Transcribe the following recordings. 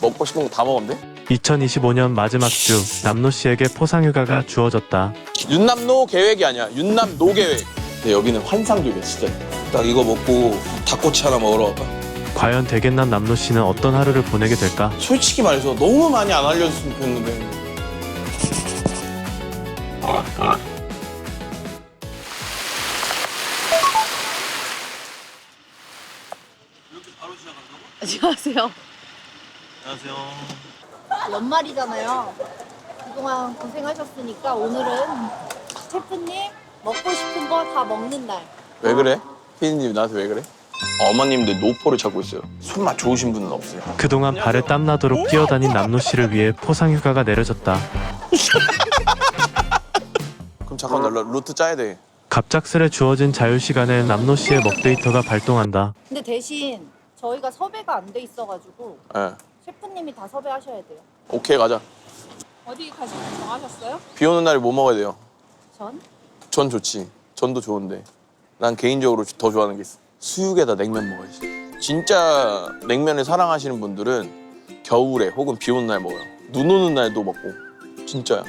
먹고 싶은 거 다 먹으면 돼? 2025년 마지막 주 남노 씨에게 포상휴가가 주어졌다. 윤남노 계획이 아니야. 윤남노 계획. 근데 여기는 환상적이야 진짜. 딱 이거 먹고 닭꼬치 하나 먹으러 갈까? 과연 되겠나 남노 씨는 어떤 하루를 보내게 될까? 솔직히 말해서 너무 많이 안 알려줬으면 좋겠는데. 안녕하세요. 안녕하세요. 연말이잖아요. 그동안 고생하셨으니까 오늘은 셰프님 먹고 싶은 거 다 먹는 날. 왜 그래? 피디님 나한테 왜 그래? 어머님들 노포를 찾고 있어요. 손맛 좋으신 분은 없어요. 그동안 발에 땀나도록 뛰어다닌 남노 씨를 위해 포상휴가가 내려졌다. 그럼 잠깐 나 루트 짜야 돼. 갑작스레 주어진 자유시간에 남노 씨의 먹데이터가 발동한다. 근데 대신 저희가 섭외가 안 돼 있어가지고 예. 셰프님이 다 섭외하셔야 돼요. 오케이 가자. 어디 가시는지 정하셨어요? 비 오는 날에 뭐 먹어야 돼요? 전? 전 좋지. 전도 좋은데 난 개인적으로 더 좋아하는 게 있어. 수육에다 냉면 먹어야지. 진짜 냉면을 사랑하시는 분들은 겨울에 혹은 비 오는 날 먹어요. 눈 오는 날도 먹고. 진짜야.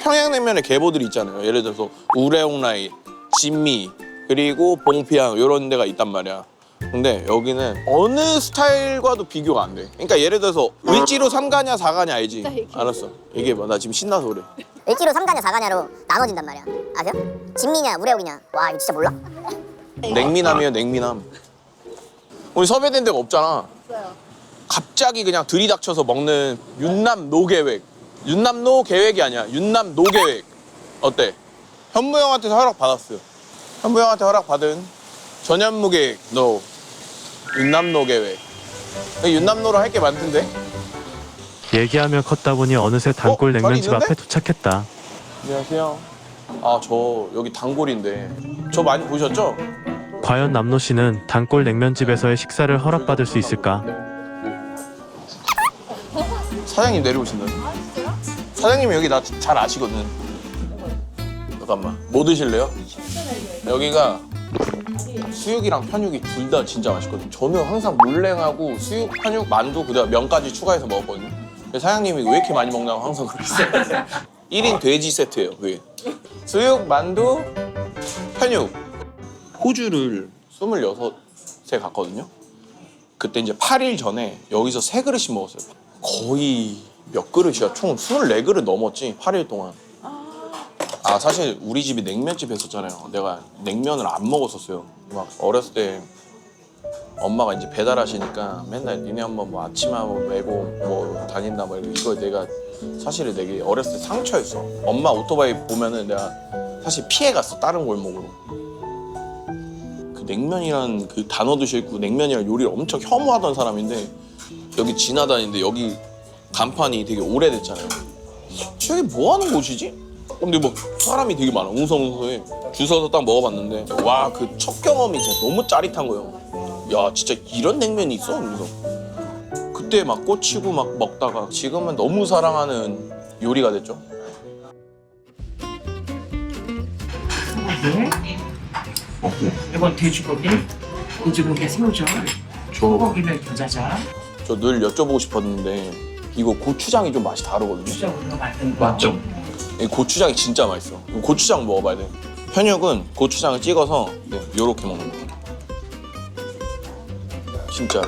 평양냉면의 계보들이 있잖아요. 예를 들어서 우레옥라이, 진미, 그리고 봉피앙 이런 데가 있단 말이야. 근데 여기는 어느 스타일과도 비교가 안 돼. 그러니까 예를 들어서 을지로 3가냐 4가냐 알지? 알았어. 얘기해봐. 나 지금 신나서 그래. 을지로 3가냐 4가냐로 나눠진단 말이야. 아세요? 진미냐 우레옥이냐. 와 이거 진짜 몰라? 냉미남이에요, 냉미남. 우리 섭외된 데가 없잖아. 없어요. 갑자기 그냥 들이닥쳐서 먹는 윤남노 계획. 윤남노 계획이 아니야. 윤남노 계획. 어때? 현무 형한테서 허락 받았어요. 현무 형한테 허락 받은 전현무 계획 노. 윤남노 계획. 윤남노로 할 게 많던데? 얘기하며 걷다 보니 어느새 단골 저기 냉면집 있는데? 앞에 도착했다. 안녕하세요. 아, 저 여기 단골인데. 저 많이 보셨죠? 과연 남노 씨는 단골 냉면집에서의 식사를 허락받을 수 있을까? 사장님 내려오신다. 사장님이 여기 나 잘 아시거든. 잠깐만. 뭐 드실래요? 여기가 수육이랑 편육이 둘 다 진짜 맛있거든. 저는 항상 물냉하고 수육, 편육, 만두 그다음 면까지 추가해서 먹었거든요. 근데 사장님이 왜 이렇게 많이 먹냐고 항상 그랬어요. 1인 돼지 세트예요, 그게. 수육, 만두, 편육. 호주를 26세 갔거든요. 그때 이제 8일 전에 여기서 3그릇씩 먹었어요. 거의 몇 그릇이야? 총 24그릇 넘었지, 8일 동안. 아, 사실 우리 집이 냉면집 했었잖아요. 내가 냉면을 안 먹었었어요. 막 어렸을 때 엄마가 이제 배달하시니까 맨날 니네 엄마 뭐 아침밥 메고 뭐 다닌다 뭐 이거 내가 사실은 되게 어렸을 때 상처였어. 엄마 오토바이 보면은 내가 사실 피해갔어, 다른 골목으로. 그 냉면이란 그 단어도 싫고 냉면이란 요리를 엄청 혐오하던 사람인데 여기 지나다니는데 여기 간판이 되게 오래됐잖아요. 저기 뭐 하는 곳이지? 근데 뭐 사람이 되게 많아. 웅성웅성해. 줄 서서 딱 먹어봤는데 와, 그 첫 경험이 진짜 너무 짜릿한 거예요. 야, 진짜 이런 냉면이 있어? 그래서 그때 막 꽂히고 막 먹다가 지금은 너무 사랑하는 요리가 됐죠. 이건 돼지고기, 돼지고기 새우젓, 소고기는 겨자자, 저 늘 여쭤보고 싶었는데 이거 고추장이 좀 맛이 다르거든요. 수저으로 만든 거. 맞죠? 이 고추장이 진짜 맛있어. 고추장 먹어봐야 돼. 편육은 고추장을 찍어서 네, 요렇게 먹는 거예요. 진짜.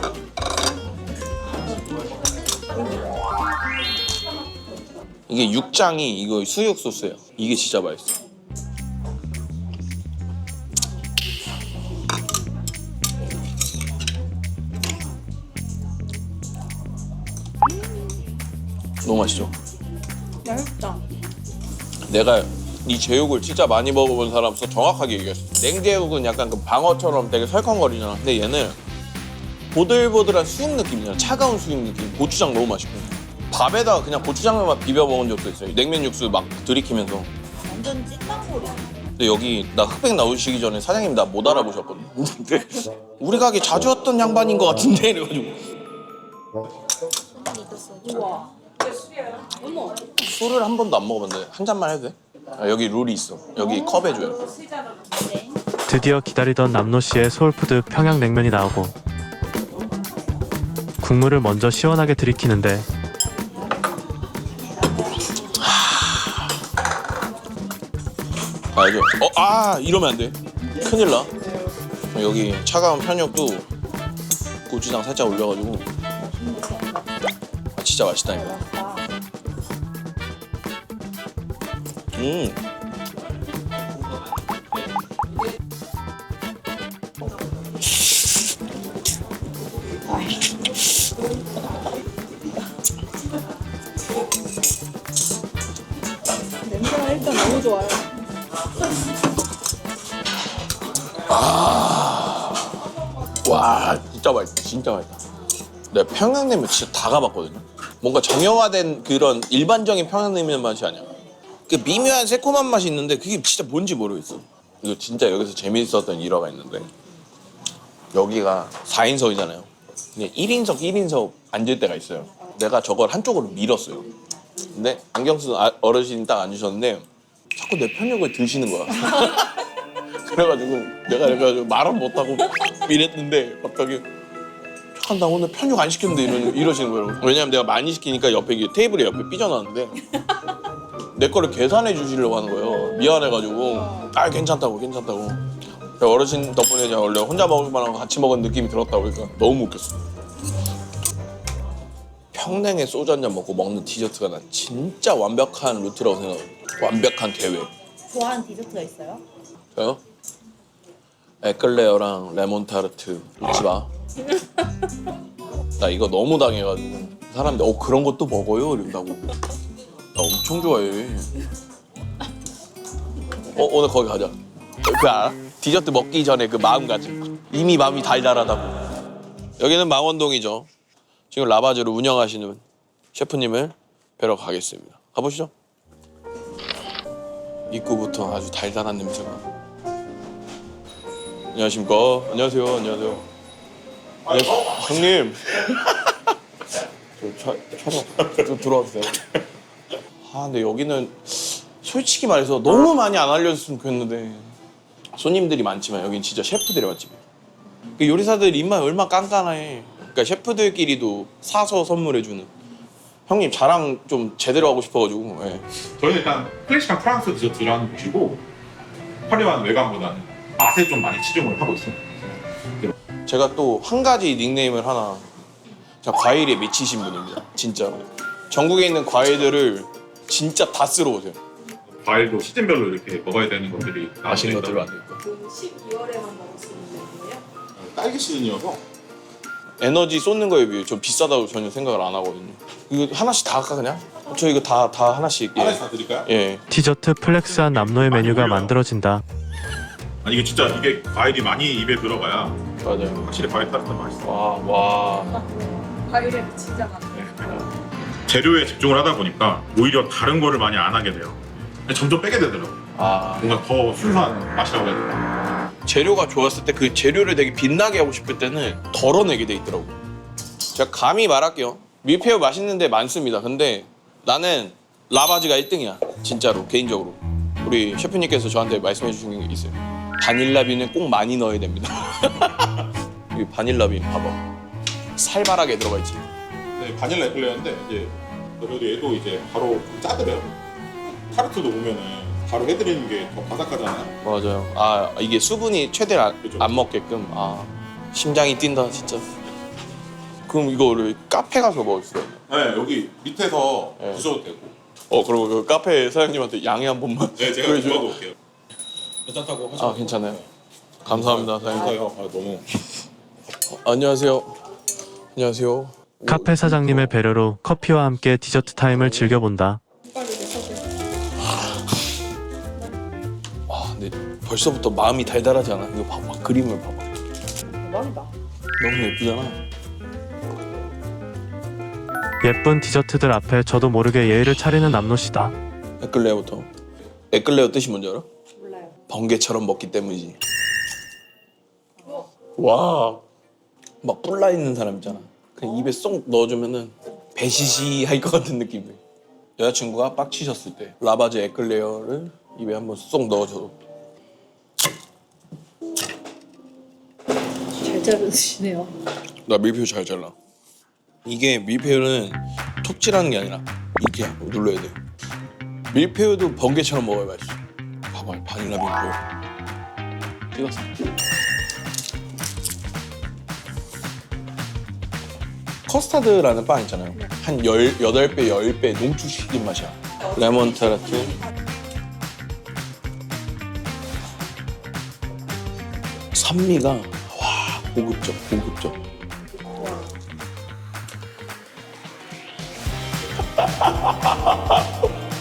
이게 육장이 이거 수육 소스예요. 이게 진짜 맛있어. 너무 맛있죠? 맛있다. 내가 이 제육을 진짜 많이 먹어본 사람으로서 정확하게 얘기했어. 냉제육은 약간 그 방어처럼 되게 설컹거리잖아. 근데 얘는 보들보들한 수육 느낌이잖아. 차가운 수육 느낌. 고추장 너무 맛있고. 밥에다가 그냥 고추장만 비벼 먹은 적도 있어요. 냉면 육수 막 들이키면서. 완전 찐빵골이. 근데 여기 나 흑백 나오시기 전에 사장님 나 못 알아보셨거든. 근데 우리 가게 자주 왔던 양반인 것 같은데 이래가지고. 우와. 술을 한 번도 안 먹어봤는데 한 잔만 해도 돼? 아, 여기 룰이 있어. 여기 컵 해줘요. 드디어 기다리던 남노 씨의 소울푸드 평양냉면이 나오고 국물을 먼저 시원하게 들이키는데 알죠? 이러면 안 돼. 큰일 나. 여기 차가운 편육도 고추장 살짝 올려가지고 진짜 맛있다니까. 냄새가 일단 너무 좋아요. 와 진짜 맛있다. 진짜 맛있다. 내가 평양냉면 진짜 다 가봤거든요. 뭔가 정형화된 그런 일반적인 평양냉면 맛이 아니야. 그 미묘한 새콤한 맛이 있는데 그게 진짜 뭔지 모르겠어. 이거 진짜 여기서 재미있었던 일화가 있는데 여기가 4인석이잖아요. 근데 1인석 앉을 때가 있어요. 내가 저걸 한쪽으로 밀었어요. 근데 안경 쓴 어르신이 딱 앉으셨는데 자꾸 내 편육을 드시는 거야. 그래가지고 내가 말은 못하고 이랬는데 갑자기 잠깐 나 오늘 편육 안 시켰는데 이러시는 거예요. 왜냐면 내가 많이 시키니까 옆에 테이블이 옆에 삐져나왔는데 내 거를 계산해 주시려고 하는 거예요. 미안해가지고 괜찮다고. 어르신 덕분에 제가 원래 혼자 먹을 만한 거 같이 먹은 느낌이 들었다고 그러니까 너무 웃겼어. 평냉에 소주 한 잔 먹고 먹는 디저트가 난 진짜 완벽한 루트라고 생각해요. 완벽한 계획. 좋아하는 디저트가 있어요? 저요? 에클레어랑 레몬 타르트 놓지 마. 나 이거 너무 당해가지고 사람들 그런 것도 먹어요? 이런다고. 나 엄청 좋아해. 오늘 거기 가자. 그 알아? 디저트 먹기 전에 그 마음가짐. 이미 마음이 달달하다고. 여기는 망원동이죠. 지금 라바즈를 운영하시는 셰프님을 뵈러 가겠습니다. 가보시죠. 입구부터 아주 달달한 냄새가. 안녕하십니까. 안녕하세요. 형님. 좀 들어와 주세요. 근데 여기는 솔직히 말해서 너무 많이 안 알려줬으면 좋겠는데 손님들이 많지만 여긴 진짜 셰프들의 맛집이에요. 그 요리사들 입맛 얼마나 깐깐해. 그러니까 셰프들끼리도 사서 선물해주는. 형님 자랑 좀 제대로 하고 싶어가지고. 예. 저희는 일단 클래식한 프랑스 디저트라는 곳이고 화려한 외관보다는 맛에 좀 많이 치중을 하고 있습니다. 제가 또 한 가지 닉네임을 하나. 제가 과일에 미치신 분입니다. 진짜로. 전국에 있는 과일들을 진짜 다 쓸어 오세요. 과일도 시즌별로 이렇게 먹어야 되는 것들이 맛있는 것들로 안 있다. 되니까. 12월에만 먹을 수 있는 거예요? 딸기 시즌이어서 에너지 쏟는 거에 비해 좀 비싸다고 전혀 생각을 안 하거든요. 이거 하나씩 다 할까 그냥? 저 이거 다 하나씩. 예. 하나씩 다 드릴까요? 예. 디저트 플렉스한 남노의 메뉴가 만들어진다. 아니 이게 진짜 이게 과일이 많이 입에 들어가야 맞아요. 확실히 과일 따뜻한 맛있어. 와. 과일에 진짜 많아. 재료에 집중을 하다 보니까 오히려 다른 거를 많이 안 하게 돼요. 점점 빼게 되더라고요. 뭔가 더 순수한 맛이라고 해야 되나? 재료가 좋았을 때 그 재료를 되게 빛나게 하고 싶을 때는 덜어내게 돼 있더라고. 제가 감히 말할게요. 밀푀유 맛있는 데 많습니다. 근데 나는 라바즈가 1등이야. 진짜로 개인적으로. 우리 셰프님께서 저한테 말씀해 주신 게 있어요. 바닐라빈은 꼭 많이 넣어야 됩니다. 이 바닐라빈 봐봐. 살벌하게 들어가 있지. 네, 바닐라 에클레어인데 이제 그래도 얘도 이제 바로 좀 짜더라고요. 타르트도 보면은 바로 해드리는 게 더 바삭하잖아요. 맞아요. 이게 수분이 최대한 그죠. 안 먹게끔. 심장이 뛴다 진짜. 그럼 이거를 카페 가서 먹을 수 있어요? 네, 여기 밑에서 네. 드셔도 되고. 그리고 그 카페 사장님한테 양해 한 번만. 네, 제가 보여줘요. 도와도 올게요. 괜찮다고 하셔도 괜찮아요. 감사합니다, 사장님. 감사해요. 너무. 안녕하세요. 안녕하세요. 카페 사장님의 배려로 커피와 함께 디저트 타임을 즐겨본다. 근데 벌써부터 마음이 달달하지 않아? 이거 봐봐. 그림을 봐봐. 대박이다. 너무 예쁘잖아. 예쁜 디저트들 앞에 저도 모르게 예의를 차리는 남노씨다. 에클레어부터. 에클레어 뜻이 뭔지 알아? 몰라요. 번개처럼 먹기 때문이지. 와. 막 뿔나 있는 사람 있잖아. 그냥 입에 쏙 넣어주면은 배시시 할 것 같은 느낌이에요. 여자친구가 빡치셨을 때 라바즈 에클레어를 입에 한번 쏙 넣어줘도. 잘 자르시네요. 나 밀푀유 잘 잘라. 이게 밀푀유는 톱질하는 게 아니라 이렇게 눌러야 돼요. 밀푀유도 번개처럼 먹어야 맛있어. 봐봐, 바닐라 밀푀유. 찍었어. 커스타드라는 빵 있잖아요. 한 8배, 10배 농축시킨 맛이야. 레몬 타르트. 산미가 와 고급져.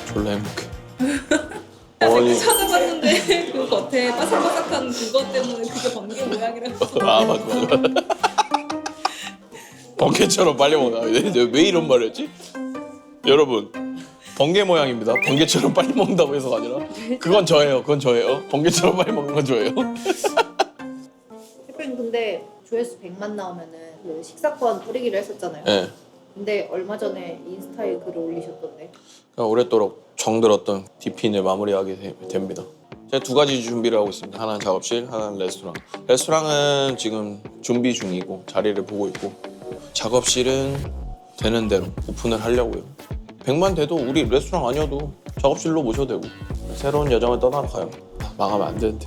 졸라 행복해. 아니, 찾아봤는데 그 겉에 바삭바삭한 그거 때문에 그게 번개 모양이라서. 아 맞아. 번개처럼 빨리 먹나? 왜 이런 말을 했지? 여러분, 번개 모양입니다. 번개처럼 빨리 먹는다고 해서가 아니라 그건 저예요. 번개처럼 빨리 먹는 건 저예요. 대표님 근데 조회수 100만 나오면은 그 식사권 뿌리기로 했었잖아요. 네. 근데 얼마 전에 인스타에 글을 올리셨던데. 오랫도록 정들었던 디핀을 마무리하게 됩니다. 제가 2가지 준비를 하고 있습니다. 하나는 작업실, 하나는 레스토랑. 레스토랑은 지금 준비 중이고 자리를 보고 있고, 작업실은 되는 대로 오픈을 하려고요. 100만 돼도 우리 레스토랑 아니어도 작업실로 모셔도 되고 새로운 여정을 떠나가요. 망하면 안 되는데.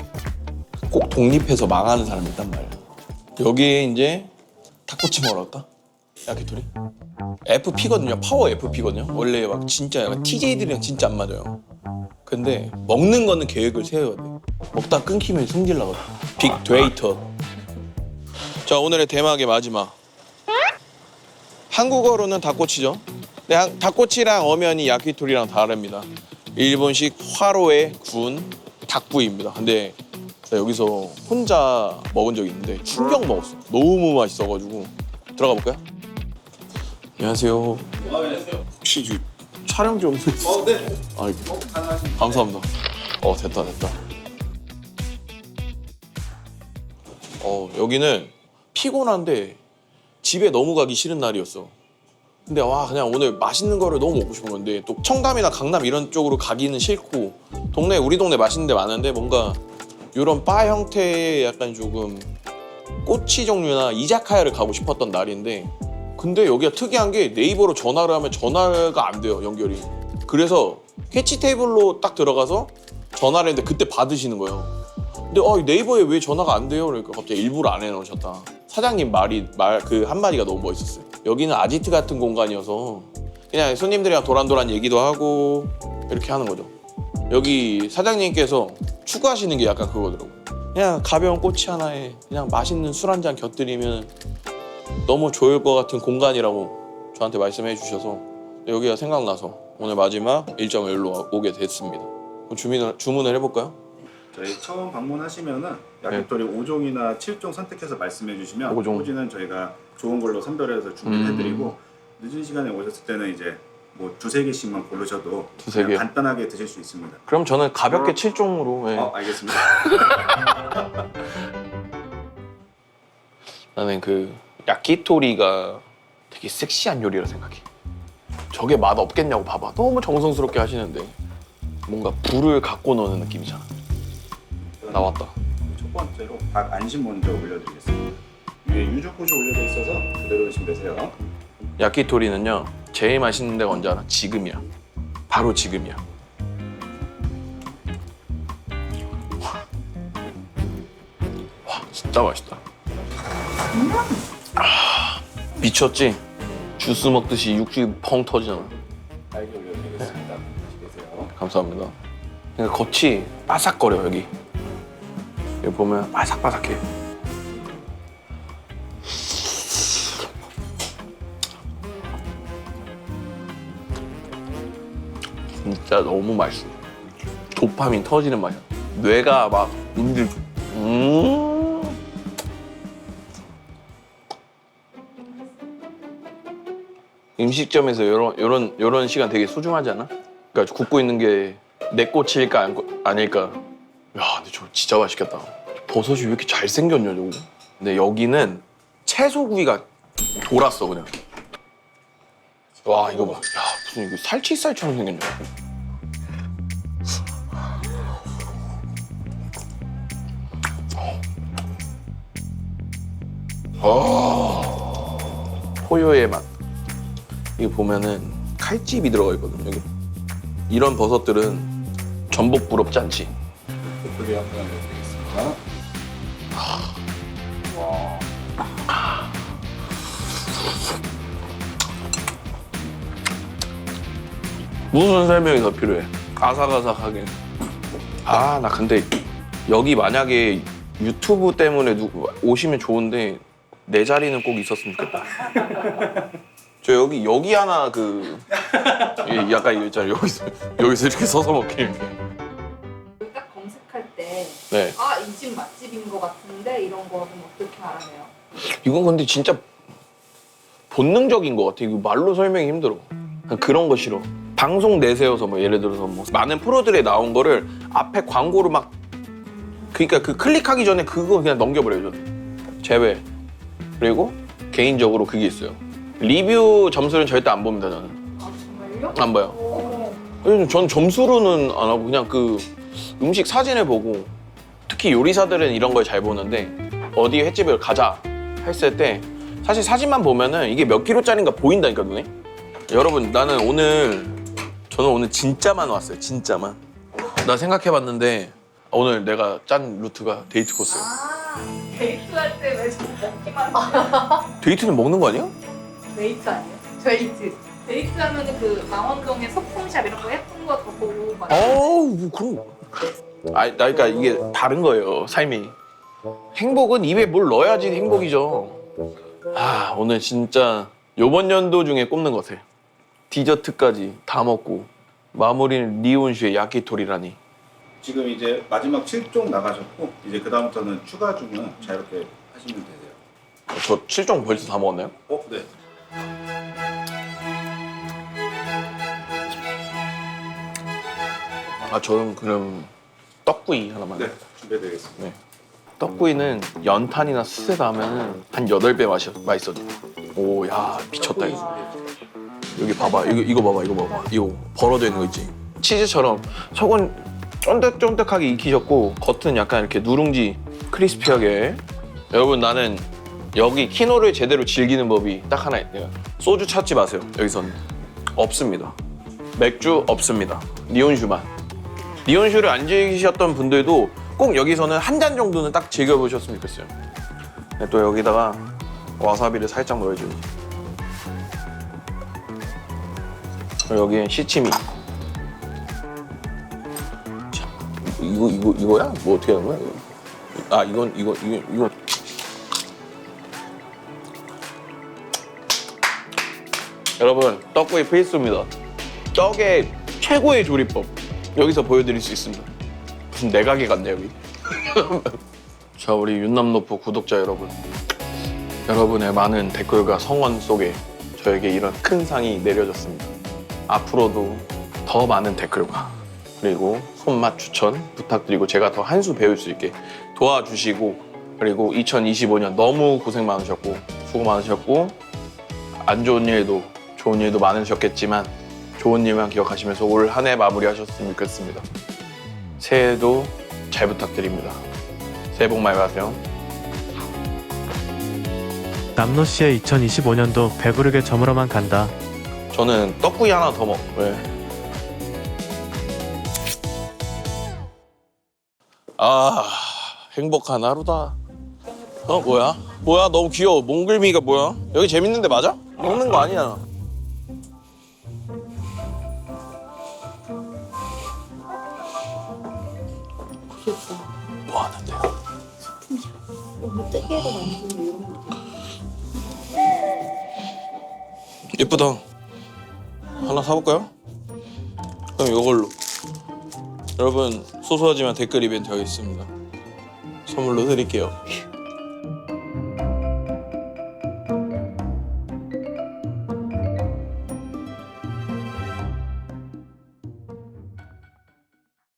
꼭 독립해서 망하는 사람이 있단 말이야. 여기에 이제 닭꼬치 먹으러 갈까? 야키토리? FP거든요. 파워 FP거든요. 원래 막 진짜 약간 TJ들이랑 진짜 안 맞아요. 근데 먹는 거는 계획을 세워야 돼. 먹다 끊기면 승질 나거든. 빅데이터. 자, 오늘의 대막의 마지막. 한국어로는 닭꼬치죠. 근데 닭꼬치랑 어면이 야키토리랑 다릅니다. 일본식 화로에 구운 닭부위입니다. 근데 제가 여기서 혼자 먹은 적이 있는데 충격 먹었어. 너무 맛있어가지고. 들어가 볼까요? 안녕하세요. 혹시 촬영 좀. 네. 아이고. 감사합니다. 됐다. 여기는 피곤한데 집에 너무 가기 싫은 날이었어. 근데 그냥 오늘 맛있는 거를 너무 먹고 싶은 건데 또 청담이나 강남 이런 쪽으로 가기는 싫고 우리 동네 맛있는 데 많은데 뭔가 이런 바 형태의 약간 조금 꼬치 종류나 이자카야를 가고 싶었던 날인데, 근데 여기가 특이한 게 네이버로 전화를 하면 전화가 안 돼요, 연결이. 그래서 캐치 테이블로 딱 들어가서 전화를 했는데 그때 받으시는 거예요. 근데 네이버에 왜 전화가 안 돼요? 그러니까 갑자기 일부러 안 해놓으셨다. 사장님 말 그 한마디가 너무 멋있었어요. 여기는 아지트 같은 공간이어서 그냥 손님들이랑 도란도란 얘기도 하고 이렇게 하는 거죠. 여기 사장님께서 추구하시는 게 약간 그거더라고요. 그냥 가벼운 꼬치 하나에 그냥 맛있는 술 한 잔 곁들이면 너무 좋을 것 같은 공간이라고 저한테 말씀해 주셔서 여기가 생각나서 오늘 마지막 일정을 여기로 오게 됐습니다. 그럼 주문을 해볼까요? 저희 처음 방문하시면은 야키토리 5종이나 7종 선택해서 말씀해 주시면 5종. 후지는 저희가 좋은 걸로 선별해서 준비를 해드리고, 늦은 시간에 오셨을 때는 이제 뭐 2-3개씩만 고르셔도 두세 개. 그냥 간단하게 드실 수 있습니다. 그럼 저는 가볍게 7종으로. 네. 알겠습니다. 나는 그 야키토리가 되게 섹시한 요리라 생각해. 저게 맛 없겠냐고 봐봐. 너무 정성스럽게 하시는데 뭔가 불을 갖고 노는 느낌이잖아. 나왔다. 첫 번째로 닭 안심 먼저 올려드리겠습니다. 위에 유주꽃이 올려져 있어서 그대로 드시면 되세요. 야키토리는요, 제일 맛있는 데가 언제 알아? 지금이야. 바로 지금이야. 와, 진짜 맛있다. 미쳤지? 주스 먹듯이 육즙이 펑 터지잖아. 달걀 올려드리겠습니다. 드시겠어요? 감사합니다. 그러니까 겉이 바삭거려. 여기 보면 바삭바삭해. 진짜 너무 맛있어. 도파민 터지는 맛이야. 뇌가 막 움직여. 음식점에서 요런 시간 되게 소중하지 않아? 그러니까 굽고 있는 게 내 꼬치일까 아닐까. 야, 근데 저 진짜 맛있겠다. 버섯이 왜 이렇게 잘생겼냐, 저거. 근데 여기는 채소구이가 돌았어, 그냥. 와, 이거 봐. 야, 무슨 이거 살치살처럼 생겼냐. 포요의 맛. 이게 보면은 칼집이 들어가 있거든 여기. 이런 버섯들은 전복 부럽지 않지? 소리 한번 해드리겠습니다. 무슨 설명이 더 필요해? 아삭아삭하게. 아, 나 근데 여기 만약에 유튜브 때문에 누구 오시면 좋은데 내 자리는 꼭 있었으면 좋겠다. 저 여기 하나 그 약간 이거 있잖아요. 여기서 이렇게 서서 먹기 이렇게. 딱 검색할 때 네. 아, 이 집 맛집인 것 같은데 이런 거는 어떻게 알아내요? 이건 근데 진짜 본능적인 것 같아. 이거 말로 설명이 힘들어. 그냥 그런 거 싫어. 방송 내세워서 뭐 예를 들어서 뭐 많은 프로들에 나온 거를 앞에 광고를 막 그러니까 그 클릭하기 전에 그거 그냥 넘겨버려요 저는. 제외. 그리고 개인적으로 그게 있어요. 리뷰 점수는 절대 안 봅니다 저는. 아, 정말요? 안 봐요. 전 점수로는 안 하고 그냥 그 음식 사진을 보고 특히 요리사들은 이런 걸 잘 보는데 어디 횟집을 가자 했을 때 사실 사진만 보면은 이게 몇 킬로짜리인가 보인다니까 눈에. 여러분 저는 오늘 진짜만 왔어요. 진짜만. 나 생각해봤는데 오늘 내가 짠 루트가 데이트 코스예요. 아, 데이트할 때 왜 자꾸 먹기만 해? 데이트는 먹는 거 아니야? 데이트 아니에요? 데이트. 데이트하면 그 망원동에 소품샵 이런 거 예쁜 거 더 보고 막. 어우 뭐 그런 거. 그러니까 이게 다른 거예요 삶이. 행복은 입에 뭘 넣어야지 행복이죠. 아 오늘 진짜 요번 연도 중에 꼽는 것 같아. 디저트까지 다 먹고 마무리는 리온슈의 야키토리라니. 지금 이제 마지막 7종 나가셨고 이제 그 다음부터는 추가 주문 자유롭게 하시면 되세요. 저 7종 벌써 다 먹었나요? 네. 아 저는 그럼 떡구이 하나만. 네, 준비해드리겠습니다. 네. 떡구이는 연탄이나 숯에다 하면 한 8배 맛있어져. 오, 야 미쳤다 이거. 여기 봐봐, 이거 봐봐, 이거 봐봐. 이거 벌어져 있는 거 있지? 치즈처럼 속은 쫀득쫀득하게 익히셨고 겉은 약간 이렇게 누룽지 크리스피하게. 여러분 나는 여기 키노를 제대로 즐기는 법이 딱 하나 있네요. 소주 찾지 마세요. 여기서는 없습니다. 맥주 없습니다. 니온슈만. 니온슈를 안 즐기셨던 분들도 꼭 여기서는 한 잔 정도는 딱 즐겨보셨으면 좋겠어요. 또 여기다가 와사비를 살짝 넣어줘야지. 그리고 여기엔 시치미. 자, 이거야? 뭐 어떻게 하는 거야? 아 이건 여러분 떡구이 필수입니다. 떡의 최고의 조리법 여기서 보여드릴 수 있습니다. 무슨 내가게 같네 여기. 자 우리 윤남노포 구독자 여러분, 여러분의 많은 댓글과 성원 속에 저에게 이런 큰 상이 내려졌습니다. 앞으로도 더 많은 댓글과 그리고 손맛 추천 부탁드리고 제가 더 한 수 배울 수 있게 도와주시고, 그리고 2025년 너무 고생 많으셨고 수고 많으셨고 안 좋은 일도 좋은 일도 많으셨겠지만 좋은 일만 기억하시면서 올 한 해 마무리하셨으면 좋겠습니다. 새해도 잘 부탁드립니다. 새해 복 많이 받으세요. 남노 씨의 2025년도 배부르게 저물어만 간다. 저는 떡구이 하나 더 먹. 왜? 아 행복한 하루다. 뭐야? 뭐야 너무 귀여워. 몽글미가 뭐야? 여기 재밌는데 맞아? 먹는 거 아니야. 뭐 하는데요? 너무 뜨개로 만든 이런 거. 예쁘다. 하나 사볼까요? 그럼 이걸로. 여러분 소소하지만 댓글 이벤트 하겠습니다. 선물로 드릴게요.